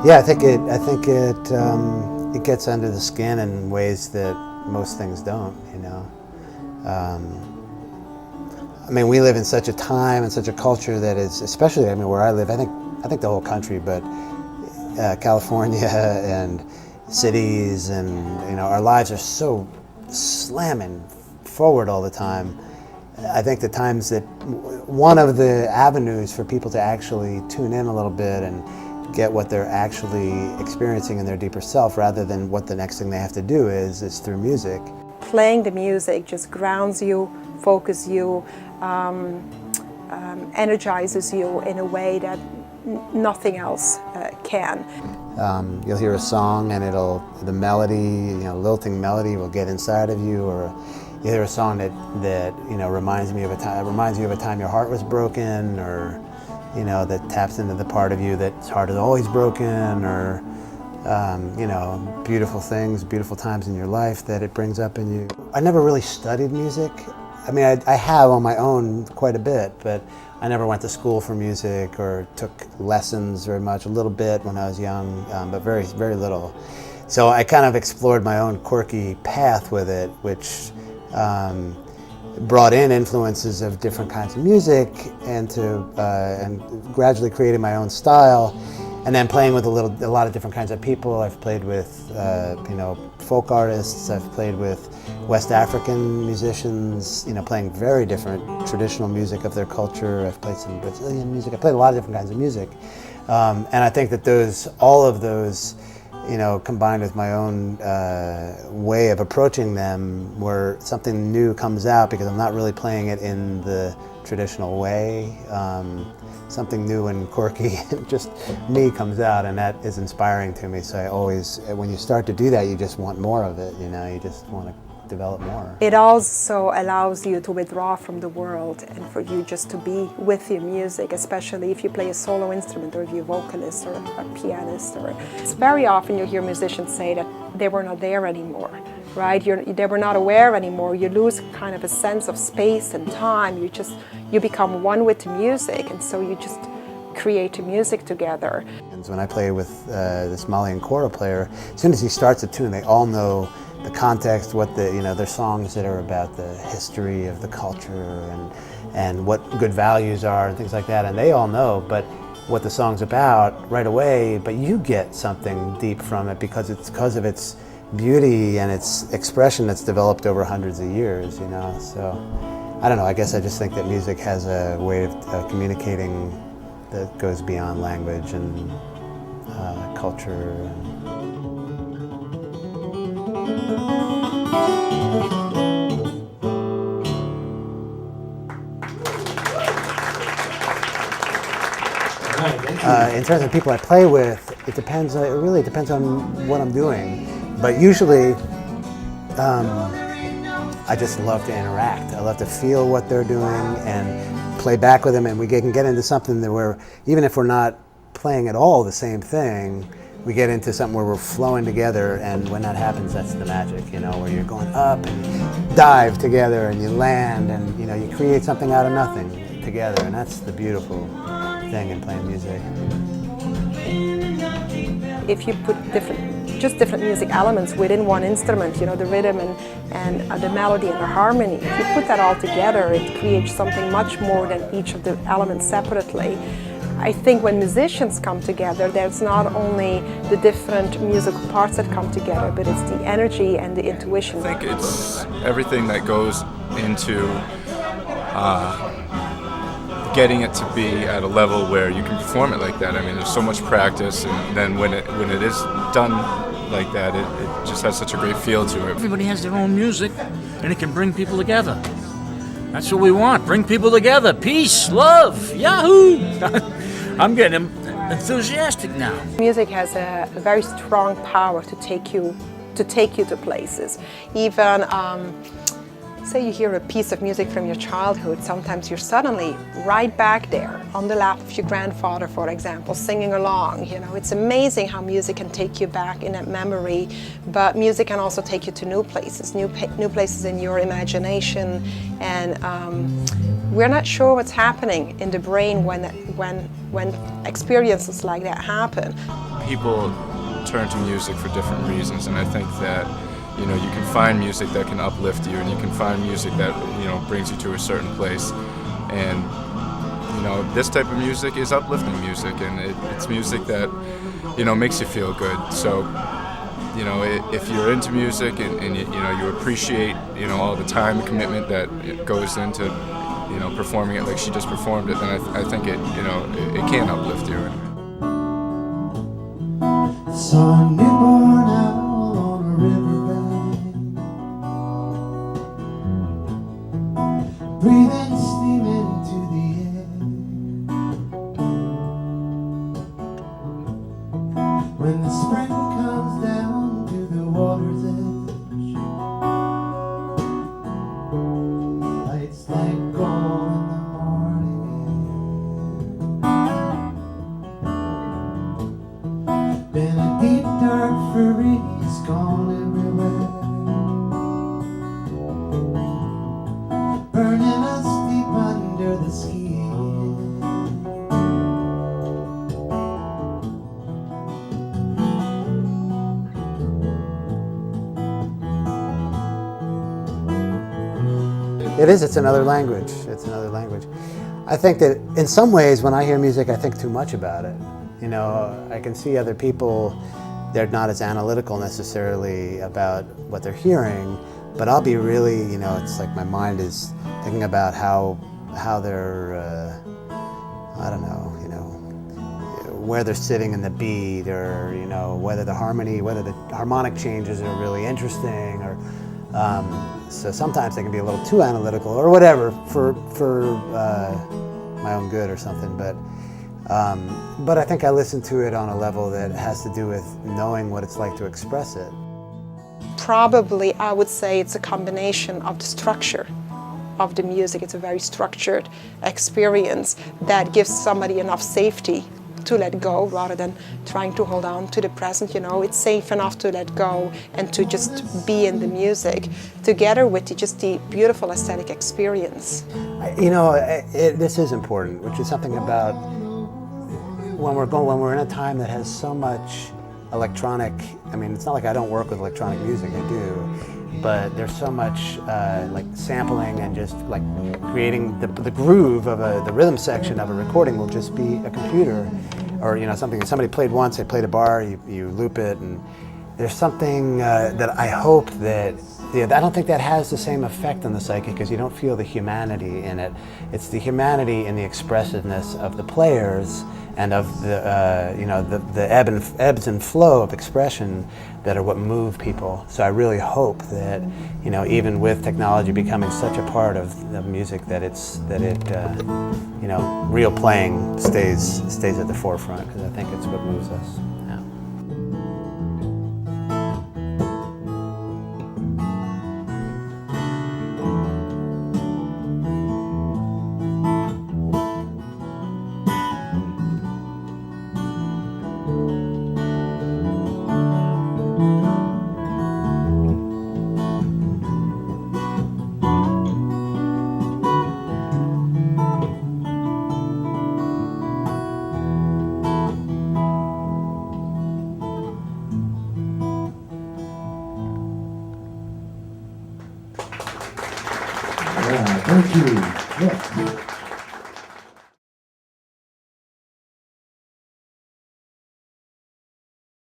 Yeah, it gets under the skin in ways that most things don't. I mean, we live in such a time and such a culture that is, especially, I mean, where I live. I think the whole country, but California and cities, and our lives are so slamming forward all the time. I think the times that one of the avenues for people to actually tune in a little bit and get what they're actually experiencing in their deeper self, rather than what the next thing they have to do is through music. Playing the music just grounds you, focuses you, energizes you in a way that nothing else can. You'll hear a song and the melody, lilting melody will get inside of you, or you hear a song that reminds you of a time your heart was broken, or that taps into the part of you that's heart is always broken, or beautiful things, beautiful times in your life that it brings up in you. I never really studied music. I mean, I have on my own quite a bit, but I never went to school for music or took lessons very much. A little bit when I was young, but very, very little. So I kind of explored my own quirky path with it, which brought in influences of different kinds of music, and gradually created my own style. And then playing with a lot of different kinds of people. I've played with folk artists. I've played with West African musicians. Playing very different traditional music of their culture. I've played some Brazilian music. I played a lot of different kinds of music, and I think that all of those, combined with my own way of approaching them, where something new comes out because I'm not really playing it in the traditional way. Something new and quirky, just me comes out, and that is inspiring to me. So I always, when you start to do that, you just want more of it. You just want to develop more. It also allows you to withdraw from the world and for you just to be with your music, especially if you play a solo instrument, or if you're a vocalist or a pianist. It's very often you hear musicians say that they were not there anymore, right? They were not aware anymore. You lose kind of a sense of space and time. You become one with the music, and so you just create the music together. And when I play with this Malian kora player, as soon as he starts a tune, they all know the context, their songs that are about the history of the culture and what good values are and things like that, and they all know, but what the song's about right away, but you get something deep from it because of its beauty and its expression that's developed over hundreds of years, so I don't know, I guess I just think that music has a way of communicating that goes beyond language and culture. In terms of people I play with, it depends. It really depends on what I'm doing. But usually, I just love to interact. I love to feel what they're doing and play back with them, and we can get into something that where, even if we're not playing at all the same thing, we get into something where we're flowing together, and when that happens, that's the magic, where you're going up and you dive together and you land, and you create something out of nothing together, and that's the beautiful thing in playing music. If you put different music elements within one instrument, the rhythm and the melody and the harmony, if you put that all together, it creates something much more than each of the elements separately. I think when musicians come together, there's not only the different musical parts that come together, but it's the energy and the intuition. I think it's everything that goes into getting it to be at a level where you can perform it like that. I mean, there's so much practice, and then when it is done like that, it just has such a great feel to it. Everybody has their own music, and it can bring people together. That's what we want, bring people together. Peace, love, yahoo! I'm getting enthusiastic now. Music has a very strong power to take you to places. Even say you hear a piece of music from your childhood, sometimes you're suddenly right back there on the lap of your grandfather, for example, singing along. It's amazing how music can take you back in that memory, but music can also take you to new places in your imagination, and We're not sure what's happening in the brain when experiences like that happen. People turn to music for different reasons, and I think that you can find music that can uplift you, and you can find music that brings you to a certain place. And this type of music is uplifting music, and it's music that makes you feel good. So if you're into music and you appreciate all the time and commitment that it goes into performing it like she just performed it, then I think it can uplift you. Saw a newborn owl on a riverbank, breathing steam into the air. When the spring comes down to the water's edge, lights like gold in the morning air. Been a deep dark freeze gone everywhere, burning us deep under the skin. It's another language. It's another language. I think that in some ways when I hear music I think too much about it. I can see other people, they're not as analytical necessarily about what they're hearing, but I'll be really, it's like my mind is thinking about how they're, I don't know, where they're sitting in the beat, or whether the harmonic changes are really interesting, or so sometimes they can be a little too analytical or whatever for my own good or something, but I think I listen to it on a level that has to do with knowing what it's like to express it. Probably I would say it's a combination of the structure of the music. It's a very structured experience that gives somebody enough safety to let go rather than trying to hold on to the present. It's safe enough to let go and to just be in the music together with just the beautiful aesthetic experience. This is important, which is something about when we're in a time that has so much electronic. I mean, it's not like I don't work with electronic music, I do, but there's so much like sampling and just like creating the groove of the rhythm section of a recording will just be a computer, or something that somebody played once, they played a bar, you loop it, and there's something that I hope that, I don't think that has the same effect on the psyche because you don't feel the humanity in it. It's the humanity in the expressiveness of the players and of the ebbs and flow of expression that are what move people. So I really hope that even with technology becoming such a part of music, that real playing stays at the forefront, because I think it's what moves us. Yeah. Thank you. Yeah.